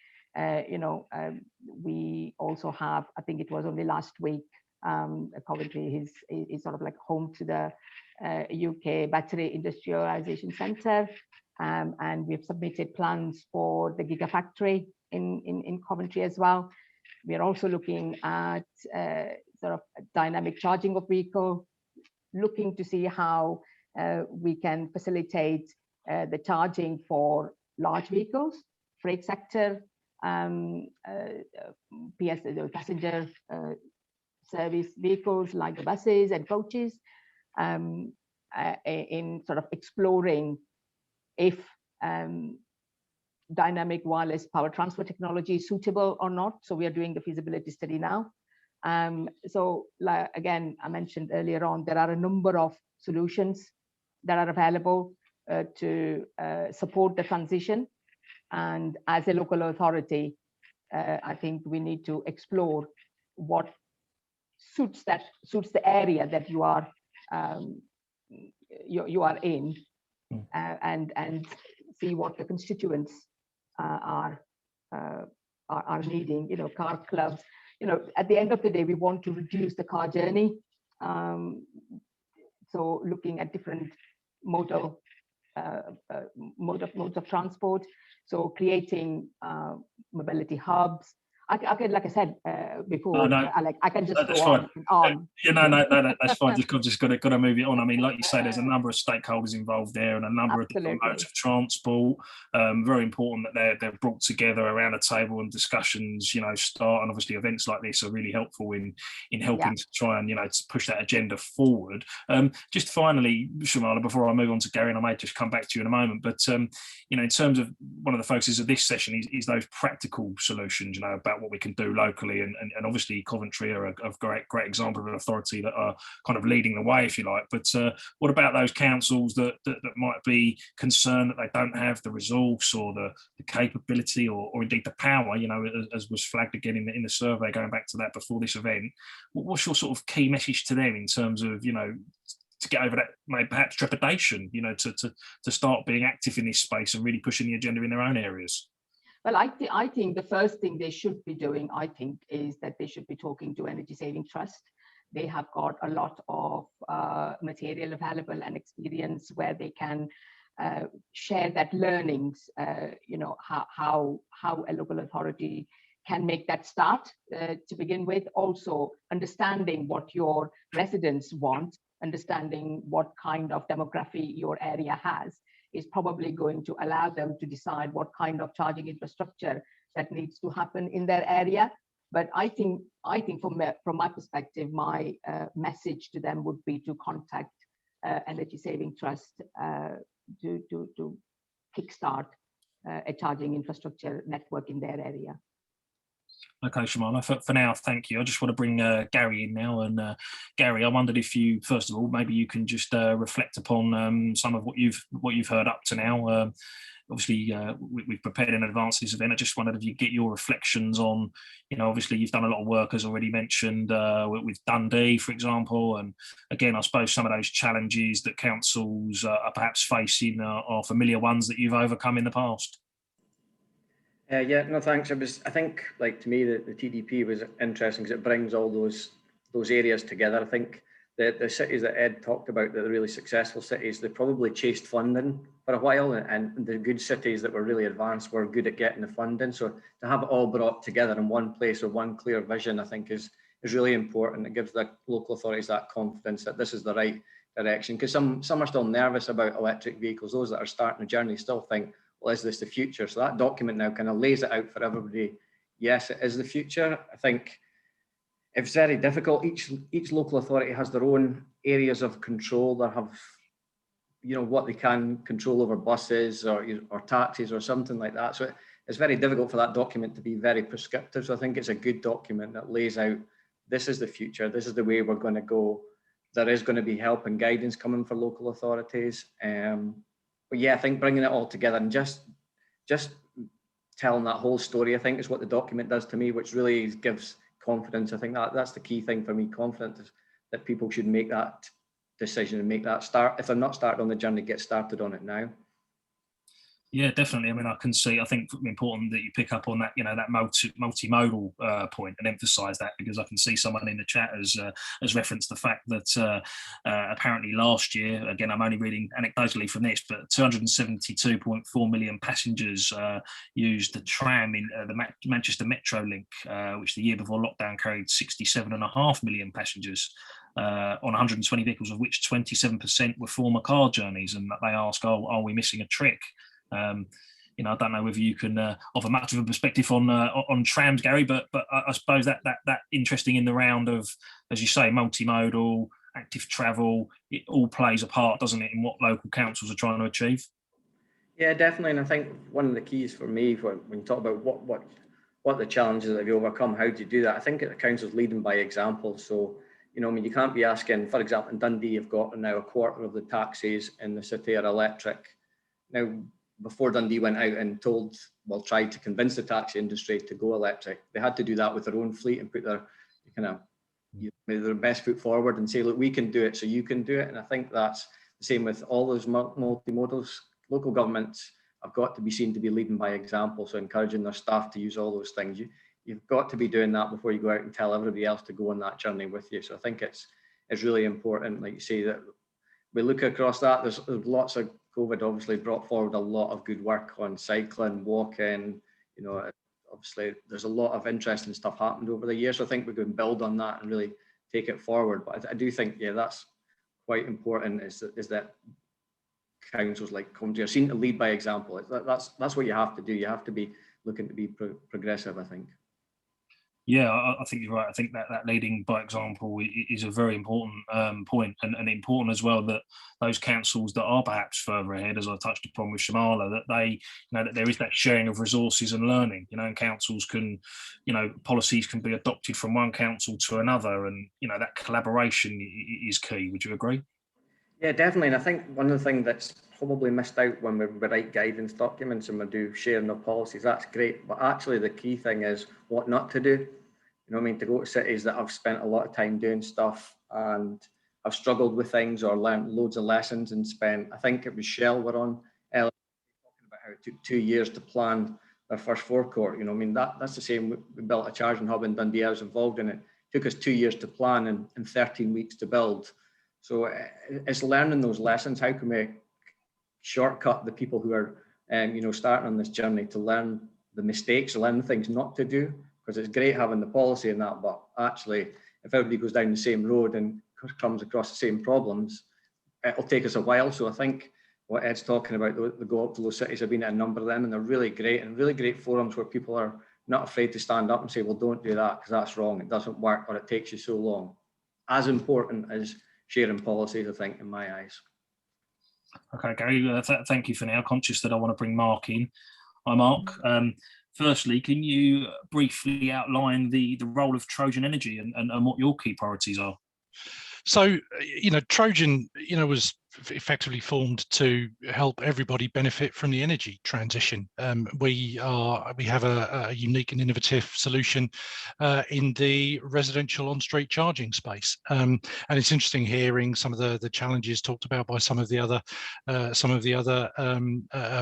S2: We also have, I think it was only last week, Coventry is sort of like home to the UK Battery Industrialization Centre, and we've submitted plans for the Gigafactory in Coventry as well. We are also looking at sort of dynamic charging of vehicle, looking to see how we can facilitate the charging for large vehicles, freight sector, passenger service vehicles like the buses and coaches, in sort of exploring if dynamic wireless power transfer technology is suitable or not. So we are doing the feasibility study now. So again, I mentioned earlier on, there are a number of solutions that are available to support the transition. And as a local authority, I think we need to explore what suits the area that you are in, and see what the constituents are needing. Car clubs. At the end of the day, we want to reduce the car journey. So looking at different modes of transport. So creating mobility hubs. I could, like I said before, Alec, I can just go on.
S1: That's fine. Just got to move it on. I mean, like you say, there's a number of stakeholders involved there, and a number of different modes of transport. Very important that they're brought together around a table and discussions, start. And obviously, events like this are really helpful in helping to try and to push that agenda forward. Just finally, Shamala, before I move on to Gary, and I may just come back to you in a moment, but in terms of one of the focuses of this session is those practical solutions, about what we can do locally, and obviously Coventry are a great example of an authority that are kind of leading the way, if you like. But what about those councils that might be concerned that they don't have the resource or the capability or indeed the power, as was flagged again in the survey, going back to that before this event? What's your sort of key message to them in terms of to get over that maybe perhaps trepidation, to start being active in this space and really pushing the agenda in their own areas?
S2: Well, I think the first thing they should be doing, is that they should be talking to Energy Saving Trust. They have got a lot of material available and experience where they can share that learnings, how a local authority can make that start to begin with. Also, understanding what your residents want, understanding what kind of demography your area has, is probably going to allow them to decide what kind of charging infrastructure that needs to happen in their area. But I think from my perspective, my message to them would be to contact Energy Saving Trust to kickstart a charging infrastructure network in their area.
S1: Okay, Shamala, for now, thank you. I just want to bring Gary in now. And Gary, I wondered if you, first of all, maybe you can just reflect upon some of what you've heard up to now. Obviously, we've prepared in advance of this event. I just wondered if you get your reflections on, obviously you've done a lot of work, as already mentioned, with Dundee, for example. And again, I suppose some of those challenges that councils are perhaps facing are familiar ones that you've overcome in the past.
S5: Yeah, no, thanks. I think, like, to me, the TDP was interesting because it brings all those areas together. I think the cities that Ed talked about, the really successful cities, they probably chased funding for a while, and the good cities that were really advanced were good at getting the funding. So to have it all brought together in one place with one clear vision, I think is really important. It gives the local authorities that confidence that this is the right direction, because some are still nervous about electric vehicles. Those that are starting the journey still think, well, is this the future? So that document now kind of lays it out for everybody. Yes, it is the future. I think it's very difficult. Each local authority has their own areas of control. They have, what they can control over buses or taxis or something like that. So it's very difficult for that document to be very prescriptive. So I think it's a good document that lays out, this is the future. This is the way we're going to go. There is going to be help and guidance coming for local authorities. But yeah, I think bringing it all together and just telling that whole story, I think, is what the document does to me, which really gives confidence. I think that's the key thing for me, confidence, that people should make that decision and make that start. If they're not started on the journey, get started on it now.
S1: Yeah, definitely. I mean, I think important that you pick up on that, that multimodal point and emphasise that, because I can see someone in the chat has referenced the fact that apparently last year, again, I'm only reading anecdotally from this, but 272.4 million passengers used the tram in the Manchester Metro link, which the year before lockdown carried 67.5 million passengers. On 120 vehicles, of which 27% were former car journeys, and they ask, are we missing a trick? I don't know whether you can offer much of a perspective on trams, Gary, but I suppose that interesting in the round of, as you say, multimodal, active travel, it all plays a part, doesn't it, in what local councils are trying to achieve? Yeah,
S5: definitely. And I think one of the keys for me when you talk about what the challenges that you overcome, how do you do that? I think the council's leading by example. So, you can't be asking, for example, in Dundee, you've got now a quarter of the taxis in the city are electric. Now, before Dundee went out and tried to convince the taxi industry to go electric, they had to do that with their own fleet and put their best foot forward and say, look, we can do it, so you can do it. And I think that's the same with all those multimodals. Local governments have got to be seen to be leading by example, so encouraging their staff to use all those things. You've got to be doing that before you go out and tell everybody else to go on that journey with you. So I think it's really important, like you say, that we look across that. There's lots of COVID obviously brought forward a lot of good work on cycling, walking. Obviously there's a lot of interesting stuff happened over the years. So I think we can build on that and really take it forward. But I do think, that's quite important. Is that councils like Coventry are seen to lead by example. That's what you have to do. You have to be looking to be progressive, I think.
S1: Yeah, I think you're right. I think that leading by example is a very important point, and important as well that those councils that are perhaps further ahead, as I touched upon with Shamala, that they, that there is that sharing of resources and learning, and councils can, policies can be adopted from one council to another, and, that collaboration is key. Would you agree?
S5: Yeah, definitely. And I think one of the things that's probably missed out when we write guidance documents and we do sharing of policies, that's great. But actually the key thing is what not to do. To go to cities that I've spent a lot of time doing stuff and I've struggled with things or learned loads of lessons and I think it was Shell were on, talking about how it took 2 years to plan their first forecourt. That's the same. We built a charging hub in Dundee. I was involved in it. It took us 2 years to plan and 13 weeks to build. So it's learning those lessons. How can we shortcut the people who are, starting on this journey to learn the mistakes, learn the things not to do, because it's great having the policy and that, but actually, if everybody goes down the same road and comes across the same problems, it'll take us a while. So I think what Ed's talking about, the Go Up to Low cities, I've been at a number of them, and they're really great, and really great forums where people are not afraid to stand up and say, well, don't do that because that's wrong, it doesn't work, or it takes you so long. As important as sharing policies, I think, in my eyes.
S1: Okay, Gary, thank you for now. Conscious that I want to bring Mark in. Hi, Mark. Firstly, can you briefly outline the role of Trojan Energy and what your key priorities are?
S4: So, Trojan, was effectively formed to help everybody benefit from the energy transition. We have a unique and innovative solution in the residential on-street charging space, and it's interesting hearing some of the challenges talked about by some of the other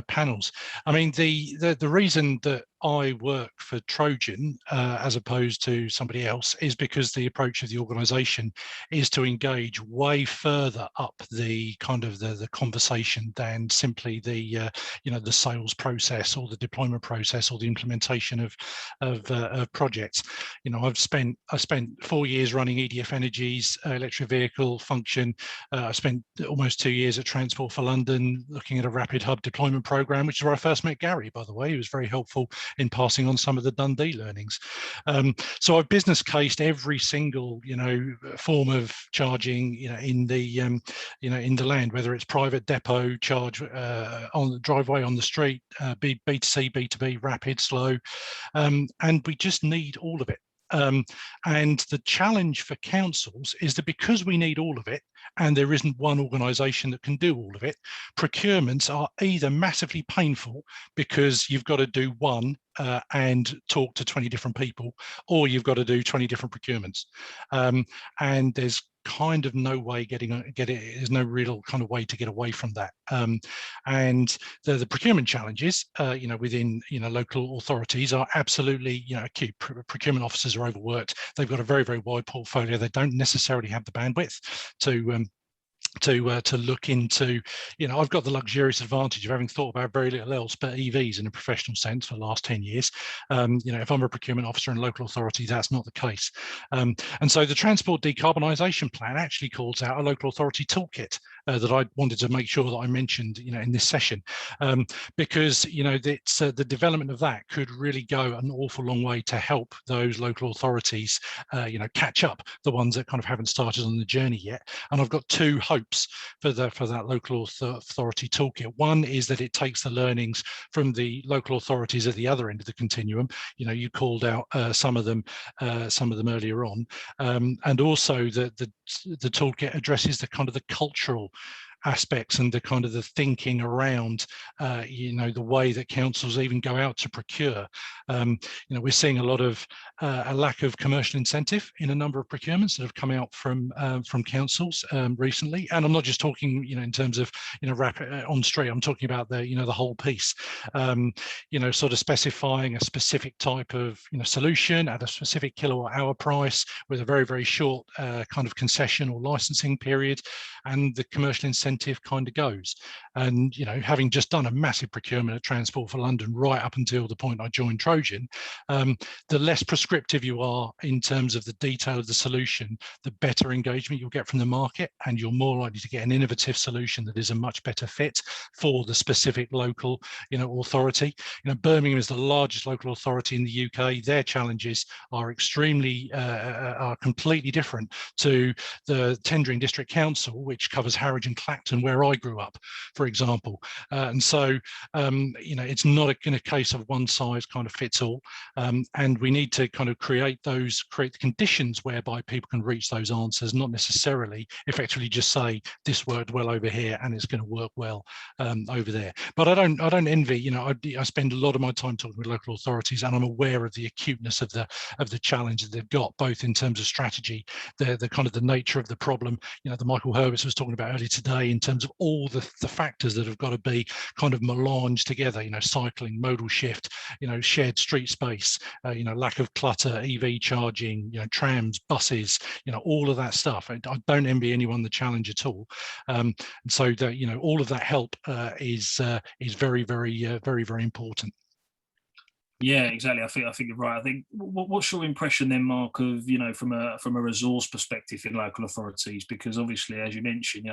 S4: panels. I mean, the reason that I work for Trojan as opposed to somebody else is because the approach of the organisation is to engage way further up the kind of the conversation than simply the the sales process or the deployment process or the implementation of projects. I spent 4 years running EDF Energy's electric vehicle function. I spent almost 2 years at Transport for London looking at a rapid hub deployment program, which is where I first met Gary, by the way. He was very helpful in passing on some of the Dundee learnings. So I've business cased every single form of charging in the land, whether it's private depot charge on the driveway, on the street, B2C, B2B, rapid, slow, and we just need all of it. And the challenge for councils is that because we need all of it, and there isn't one organisation that can do all of it, procurements are either massively painful because you've got to do one and talk to 20 different people, or you've got to do 20 different procurements. And there's kind of no way there's no real kind of way to get away from that. And the procurement challenges within local authorities are absolutely acute. Procurement officers are overworked. They've got a very, very wide portfolio. They don't necessarily have the bandwidth to look into, I've got the luxurious advantage of having thought about very little else but EVs in a professional sense for the last 10 years. If I'm a procurement officer in a local authority, that's not the case. And so the Transport Decarbonisation Plan actually calls out a local authority toolkit that I wanted to make sure that I mentioned, in this session, because, it's, the development of that could really go an awful long way to help those local authorities, catch up, the ones that kind of haven't started on the journey yet. And I've got two hopes for that local authority toolkit. One is that it takes the learnings from the local authorities at the other end of the continuum. You called out some of them earlier on, and also the toolkit addresses the kind of the cultural aspects and the kind of the thinking around the way that councils even go out to procure. We're seeing a lot of a lack of commercial incentive in a number of procurements that have come out from councils recently, and I'm not just talking in terms of rapid on street. I'm talking about the the whole piece. Sort of specifying a specific type of solution at a specific kilowatt hour price with a very, very short kind of concession or licensing period, and the commercial incentive kind of goes. And having just done a massive procurement at Transport for London right up until the point I joined Trojan, the less prescriptive you are in terms of the detail of the solution, the better engagement you'll get from the market, and you're more likely to get an innovative solution that is a much better fit for the specific local authority. Birmingham is the largest local authority in the UK. Their challenges are are completely different to the tendering district council, which covers Harwich and Clacton, where I grew up, for example. And so it's not a case of one size kind of fits all, and we need to kind of create the conditions whereby people can reach those answers, not necessarily effectively just say this worked well over here and it's going to work well over there. But I don't envy. I spend a lot of my time talking with local authorities, and I'm aware of the acuteness of the challenge that they've got, both in terms of strategy, the kind of the nature of the problem. The Michael Hurwitz was talking about earlier today, in terms of all the factors that have got to be kind of melanged together. Cycling, modal shift, shared street space, lack of clutter, EV charging, trams, buses, all of that stuff. I don't envy anyone the challenge at all. And so all of that help is very, very, very, very important.
S1: Yeah, exactly. I think you're right. I think what's your impression then, Mark, of from a resource perspective in local authorities? Because obviously, as you mentioned,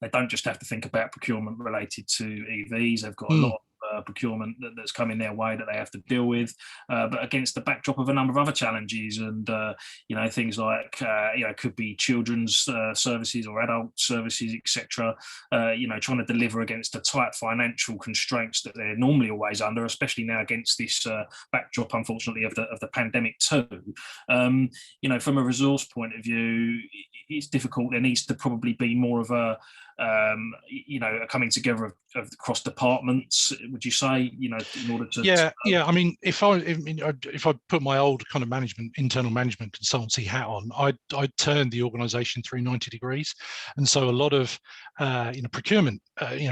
S1: they don't just have to think about procurement related to EVs. They've got a lot of procurement that's coming their way that they have to deal with, but against the backdrop of a number of other challenges and things like could be children's services or adult services, etc. Trying to deliver against the tight financial constraints that they're normally always under, especially now against this backdrop, unfortunately, of the pandemic too. From a resource point of view, it's difficult. There needs to probably be more of a a coming together of across departments, would you say, in order to...
S4: Yeah. I mean, if I put my old kind of internal management consultancy hat on, I'd turn the organisation 390 degrees. And so a lot of, procurement,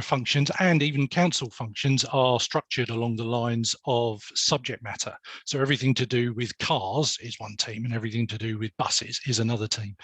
S4: functions and even council functions are structured along the lines of subject matter. So everything to do with cars is one team and everything to do with buses is another team.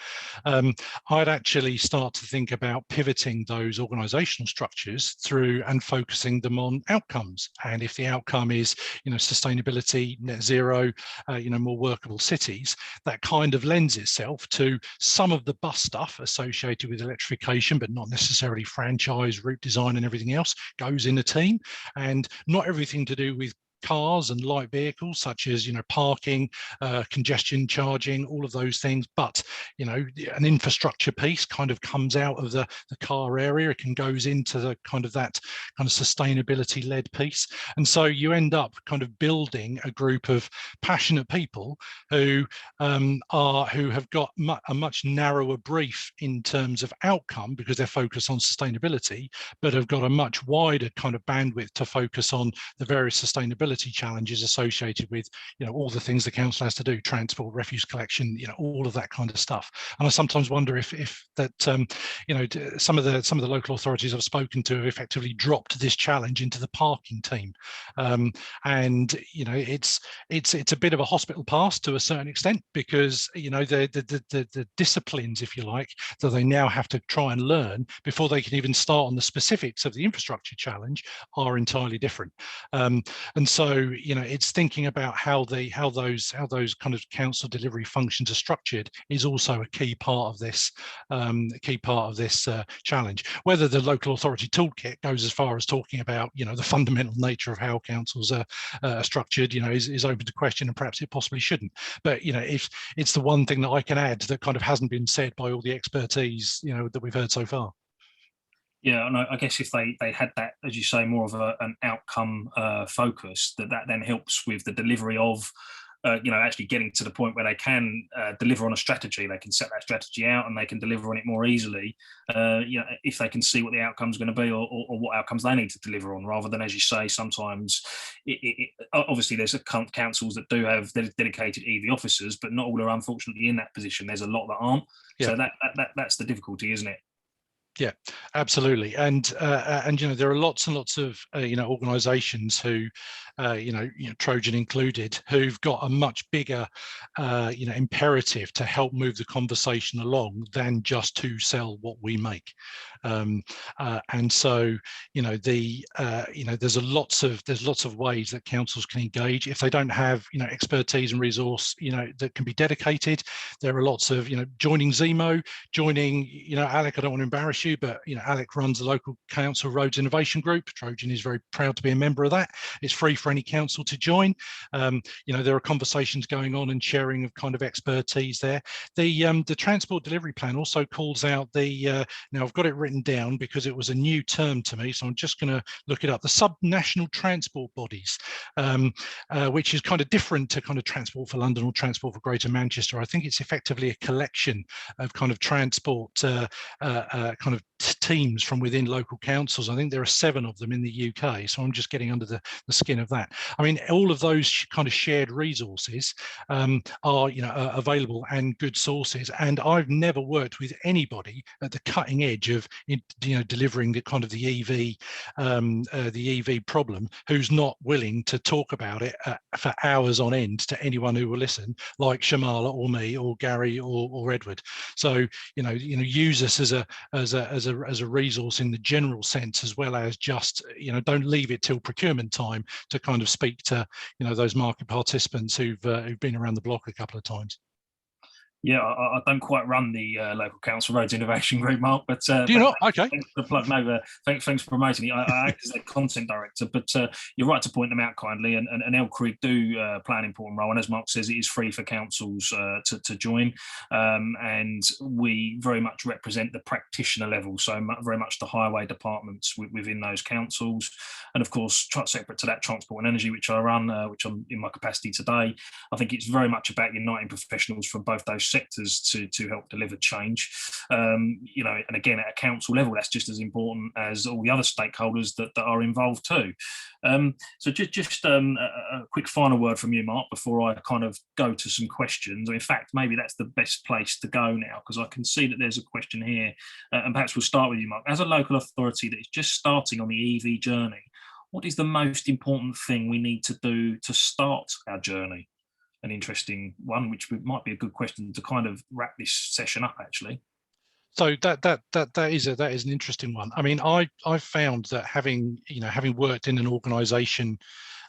S4: I'd actually start to think about pivoting those organisational structures through and focusing them on outcomes. And if the outcome is, sustainability, net zero, more workable cities, that kind of lends itself to some of the bus stuff associated with electrification, but not necessarily franchise, route design and everything else goes in a team. And not everything to do with cars and light vehicles such as parking, congestion charging, all of those things, but an infrastructure piece kind of comes out of the car area. It can goes into the kind of sustainability led piece, and so you end up kind of building a group of passionate people who have got a much narrower brief in terms of outcome because they're focused on sustainability, but have got a much wider kind of bandwidth to focus on the various sustainability challenges associated with all the things the council has to do: transport, refuse collection, all of that kind of stuff. And I sometimes wonder if that some of the local authorities I've spoken to have effectively dropped this challenge into the parking team, and it's a bit of a hospital pass to a certain extent, because the disciplines, if you like, that they now have to try and learn before they can even start on the specifics of the infrastructure challenge are entirely different. And so, it's thinking about how those kind of council delivery functions are structured is also a key part of this challenge. Whether the local authority toolkit goes as far as talking about, the fundamental nature of how councils are structured, is open to question, and perhaps it possibly shouldn't. But if it's the one thing that I can add that kind of hasn't been said by all the expertise, that we've heard so far.
S1: Yeah, and I guess if they had that, as you say, more of an outcome focus, that then helps with the delivery of, actually getting to the point where they can deliver on a strategy. They can set that strategy out and they can deliver on it more easily, if they can see what the outcome's going to be or what outcomes they need to deliver on, rather than, as you say, sometimes obviously there's councils that do have dedicated EV officers, but not all are unfortunately in that position. There's a lot that aren't. Yeah. So that's the difficulty, isn't it?
S4: Yeah, absolutely, and there are lots and lots of organisations who, Trojan included, who've got a much bigger imperative to help move the conversation along than just to sell what we make, and so there's lots of ways that councils can engage. If they don't have expertise and resource that can be dedicated, there are lots of joining Zemo, joining Alec. I don't want to embarrass you, but Alec runs the local council roads innovation group. Trojan is very proud to be a member of that. It's free for any council to join. There are conversations going on and sharing of kind of expertise there. The transport delivery plan also calls out now I've got it written down because it was a new term to me, so I'm just going to look it up. The sub-national transport bodies, which is kind of different to kind of Transport for London or Transport for Greater Manchester. I think it's effectively a collection of kind of transport kind of teams from within local councils. I think there are 7 of them in the UK, so I'm just getting under the skin of that. I mean, all of those kind of shared resources are available and good sources, and I've never worked with anybody at the cutting edge of delivering the kind of the EV problem who's not willing to talk about it for hours on end to anyone who will listen, like Shamala or me or Gary or Edward. So use us as as a resource in the general sense, as well as just, you know, don't leave it till procurement time to kind of speak to, you know, those market participants who've been around the block a couple of times.
S1: Yeah, I don't quite run the local council roads innovation group, Mark, but
S4: do you not? Okay.
S1: Thanks for the plug. No, thanks for promoting me. I act as their content director, but you're right to point them out kindly. And LCRIG do play an important role, and as Mark says, it is free for councils to join, and we very much represent the practitioner level, so very much the highway departments within those councils, and of course, separate to that, transport and energy, which I run, which I'm in my capacity today. I think it's very much about uniting professionals from both those sectors to help deliver change. You know, and again, at a council level, that's just as important as all the other stakeholders that are involved too. So just a quick final word from you, Mark, before I kind of go to some questions. In fact, maybe that's the best place to go now, because I can see that there's a question here, and perhaps we'll start with you, Mark. As a local authority that is just starting on the EV journey, what is the most important thing we need to do to start our journey? An interesting one, which might be a good question to kind of wrap this session up, actually.
S4: So that is an interesting one. I mean, I've found that having worked in an organisation,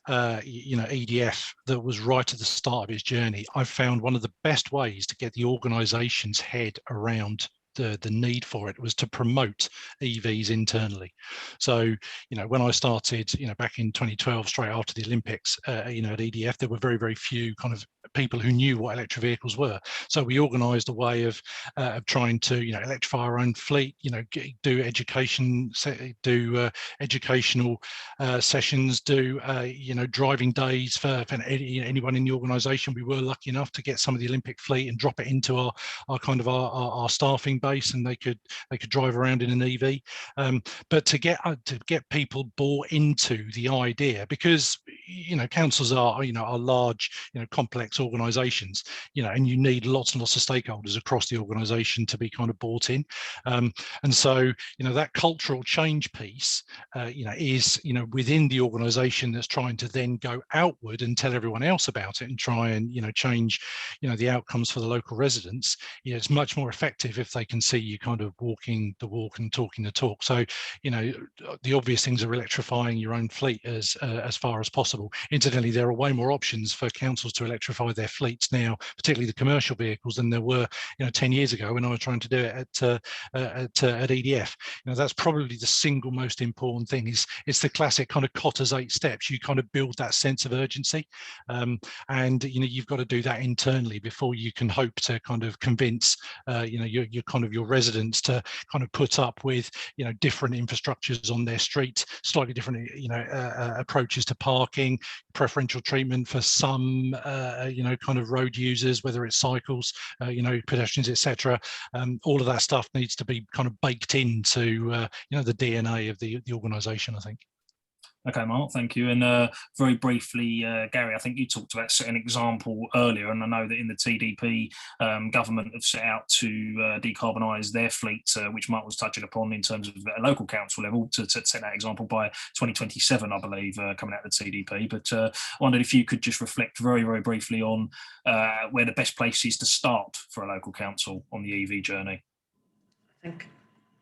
S4: EDF, that was right at the start of its journey, I've found one of the best ways to get the organisation's head around the need for it was to promote EVs internally. So, you know, when I started, you know, back in 2012, straight after the Olympics, you know, at EDF, there were very, very few kind of people who knew what electric vehicles were. So we organised a way of trying to, you know, electrify our own fleet, you know, do education, do educational sessions, do, you know, driving days for anyone in the organisation. We were lucky enough to get some of the Olympic fleet and drop it into our kind of our staffing base, and they could drive around in an EV. But to get people bought into the idea, because, you know, councils are large, you know, complex organisations, you know, and you need lots and lots of stakeholders across the organisation to be kind of bought in. And so, you know, that cultural change piece, you know, is, you know, within the organisation that's trying to then go outward and tell everyone else about it and try and, you know, change, you know, the outcomes for the local residents. You know, it's much more effective if they can see you kind of walking the walk and talking the talk. So, you know, the obvious things are electrifying your own fleet as far as possible. Incidentally, there are way more options for councils to electrify their fleets now, particularly the commercial vehicles, than there were, you know, 10 years ago when I was trying to do it at EDF. You know, that's probably the single most important thing. It's the classic kind of Cotter's 8 steps. You kind of build that sense of urgency, and, you know, you've got to do that internally before you can hope to kind of convince, you know, your residents to kind of put up with, you know, different infrastructures on their street, slightly different, you know, approaches to parking, preferential treatment for some, you know, kind of road users, whether it's cycles, you know, pedestrians, etc. All of that stuff needs to be kind of baked into, you know, the DNA of the organisation, I think.
S1: Okay, Mark, thank you. And very briefly, Gary, I think you talked about setting an example earlier, and I know that in the TDP, government have set out to decarbonise their fleet, which Mark was touching upon in terms of a local council level, to set that example by 2027, I believe, coming out of the TDP. But I wondered if you could just reflect very, very briefly on where the best place is to start for a local council on the EV journey.
S5: I think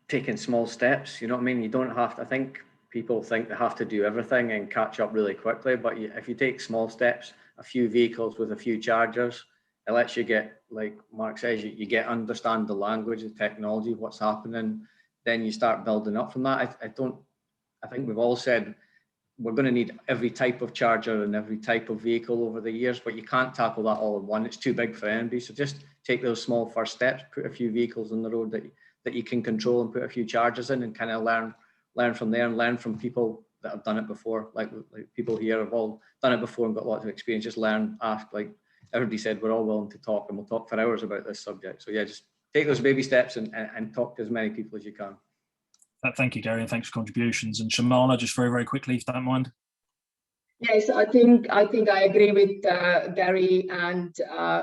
S5: taking small steps, you know what I mean? You don't have to, I think people think they have to do everything and catch up really quickly, but if you take small steps, a few vehicles with a few chargers, it lets you get, like Mark says, you understand the language, the technology, what's happening, then you start building up from that. I think we've all said we're going to need every type of charger and every type of vehicle over the years, but you can't tackle that all in one. It's too big for anybody. So just take those small first steps, put a few vehicles on the road that you can control and put a few chargers in, and kind of learn from there and learn from people that have done it before. Like people here have all done it before and got lots of experience. Just learn, ask, like everybody said, we're all willing to talk, and we'll talk for hours about this subject. So yeah, just take those baby steps and talk to as many people as you can.
S1: Thank you, Gary, and thanks for contributions. And Shamala, just very, very quickly, if you don't mind.
S2: Yes, I think I agree with Gary and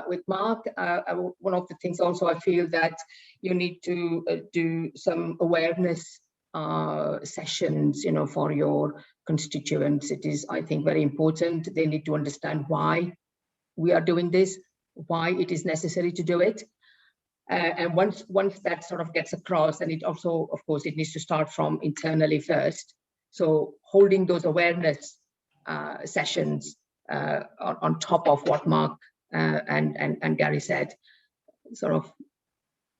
S2: with Mark. One of the things also I feel that you need to do some awareness sessions, you know, for your constituents. It is, I think, very important. They need to understand why we are doing this, why it is necessary to do it. And once that sort of gets across, and it also, of course, it needs to start from internally first. So holding those awareness sessions on top of what Mark and Gary said, sort of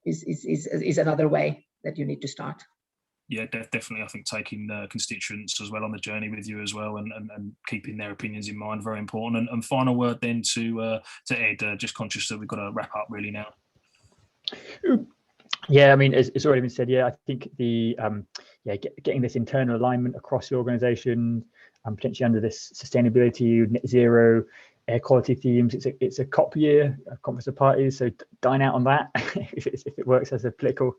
S2: is another way that you need to start.
S1: Yeah, definitely. I think taking constituents as well on the journey with you as well, and keeping their opinions in mind, very important. And final word then to Ed, just conscious that we've got to wrap up really now.
S3: Yeah, I mean, it's already been said. Yeah, I think the getting this internal alignment across the organisation, potentially under this sustainability, net zero, air quality themes. It's a COP year, a conference of parties. So dine out on that if it works as a political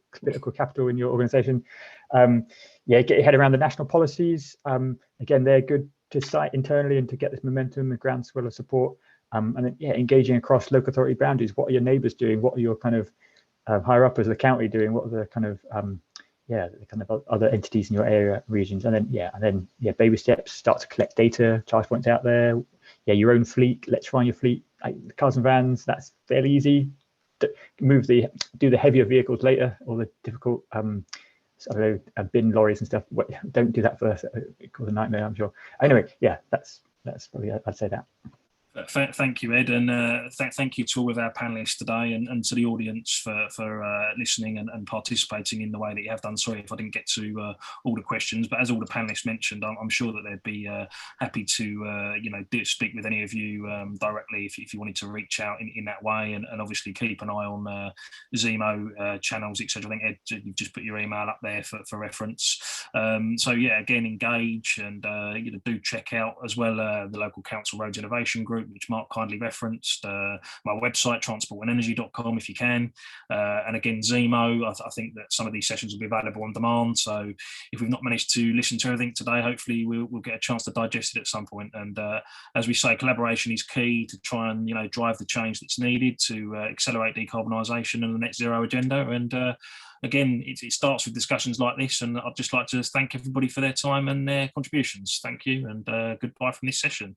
S3: capital in your organisation. Get your head around the national policies. Again, they're good to cite internally and to get this momentum and groundswell of support. And then engaging across local authority boundaries. What are your neighbours doing? What are your kind of higher up as the county doing? What are the kind of the kind of other entities in your area, regions? And then baby steps. Start to collect data. Charge points out there. Your own fleet. Electrify your fleet. Like cars and vans. That's fairly easy. Do the heavier vehicles later. All the difficult bin lorries and stuff. Don't do that first. It causes a nightmare, I'm sure. Anyway, that's probably, I'd say that.
S1: Thank you, Ed, and thank you to all of our panellists today, and to the audience for listening and participating in the way that you have done. Sorry if I didn't get to all the questions, but as all the panellists mentioned, I'm sure that they'd be happy to speak with any of you directly if you wanted to reach out in that way, and obviously keep an eye on Zemo channels, etc. I think Ed, you've just put your email up there for reference. Again, engage and do check out as well the local council roads innovation group, which Mark kindly referenced, my website transportandenergy.com if you can, and again Zemo. I think that some of these sessions will be available on demand, so if we've not managed to listen to everything today, hopefully we'll get a chance to digest it at some point. And as we say, collaboration is key to try and drive the change that's needed to accelerate decarbonisation and the net zero agenda. And again, it starts with discussions like this, and I'd just like to thank everybody for their time and their contributions. Thank you, and goodbye from this session.